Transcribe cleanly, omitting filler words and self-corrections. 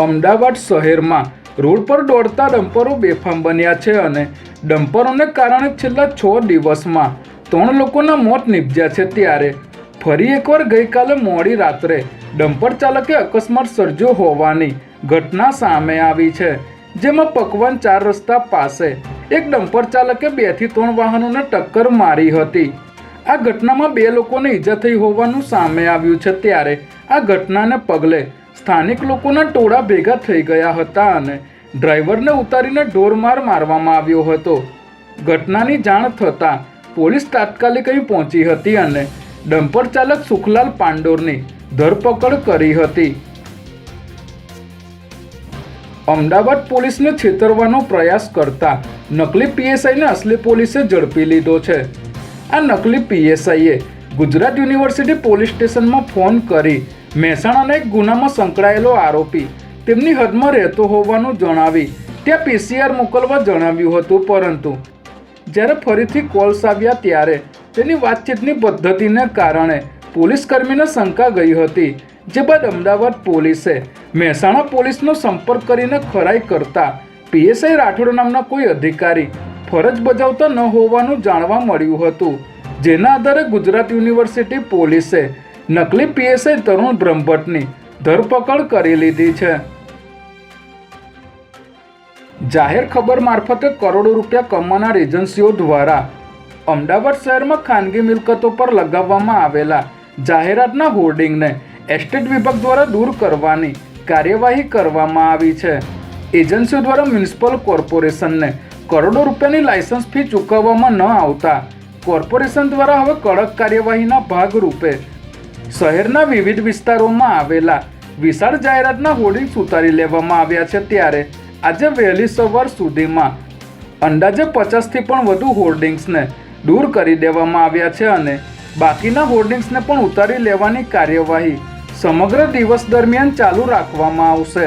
અમદાવાદ શહેરમાં રોડ પર દોડતા ડમ્પરો બેફામ બન્યા છે અને ડમ્પરોને કારણે છેલ્લા 6 દિવસમાં 3 લોકોના મોત નીપજ્યા છે। ત્યારે ફરી એકવાર ગઈકાલે મોડી રાત્રે ડમ્પર ચાલકે અકસ્માત સર્જ્યો હોવાની ઘટના સામે આવી છે, જેમાં પકવાન 4 રસ્તા પાસે એક ડમ્પર ચાલકે 2 થી 3 વાહનોને ટક્કર મારી હતી। આ ઘટનામાં 2 લોકોને ઈજા થઈ હોવાનું સામે આવ્યું છે। ત્યારે આ ઘટનાને પગલે સ્થાનિક લોકોના ટોળા ભેગા થઈ ગયા હતા અને ડ્રાઈવરને ઉતારીને ઢોરમાર મારવામાં આવ્યો હતો। ઘટનાની જાણ થતાં પોલીસ તાત્કાલિક અહીં પહોંચી હતી અને ડમ્પર ચાલક સુખલાલ પાંડોરની ધરપકડ કરી હતી। અમદાવાદ પોલીસને છેતરવાનો પ્રયાસ કરતા નકલી પીએસઆઈને અસલી પોલીસે ઝડપી લીધો છે। આ નકલી પીએસઆઈએ ગુજરાત યુનિવર્સિટી પોલીસ સ્ટેશનમાં ફોન કરી મહેસાણાના એક ગુનામાં સંકળાયેલો આરોપી તેમની હદમાં રહેતો હોવાનું જણાવી ત્યાં પીસીઆર મોકલવા જણાવ્યું હતું, પરંતુ જ્યારે ફરીથી કોલ્સ આવ્યા ત્યારે તેની વાતચીતની પદ્ધતિને કારણે પોલીસકર્મીને શંકા ગઈ હતી, જે બાદ અમદાવાદ પોલીસે મહેસાણા પોલીસનો સંપર્ક કરીને ખરાઈ કરતા પીએસઆઈ રાઠોડ નામના કોઈ અધિકારી ફરજ બજાવતા ન હોવાનું જાણવા મળ્યું હતું, જેના આધારે ગુજરાત યુનિવર્સિટી પોલીસે નકલી પીએસઆઈ તરુણ બ્રહ્મભટ્ટની ધરપકડ કરી લીધી છે। જાહેર ખબર મારફતે કરોડો રૂપિયા કમાનાર એજન્સીઓ દ્વારા અમદાવાદ શહેરમાં ખાનગી મિલકતો પર લગાવવામાં આવેલા જાહેરાતના હોર્ડિંગને એસ્ટેટ વિભાગ દ્વારા દૂર કરવાની કાર્યવાહી કરવામાં આવી છે। એજન્સીઓ દ્વારા મ્યુનિસિપલ કોર્પોરેશનને કરોડો રૂપિયાની લાયસન્સ ફી ચૂકવવામાં ન આવતા કોર્પોરેશન દ્વારા હવે કડક કાર્યવાહીના ભાગરૂપે શહેરના વિવિધ વિસ્તારોમાં આવેલા વિશાળ જાહેરાતના હોર્ડિંગ્સ ઉતારી લેવામાં આવ્યા છે। ત્યારે આજે વહેલી સવાર સુધીમાં અંદાજે 50થી પણ વધુ હોર્ડિંગ્સને દૂર કરી દેવામાં આવ્યા છે અને બાકીના હોર્ડિંગ્સને પણ ઉતારી લેવાની કાર્યવાહી સમગ્ર દિવસ દરમિયાન ચાલુ રાખવામાં આવશે।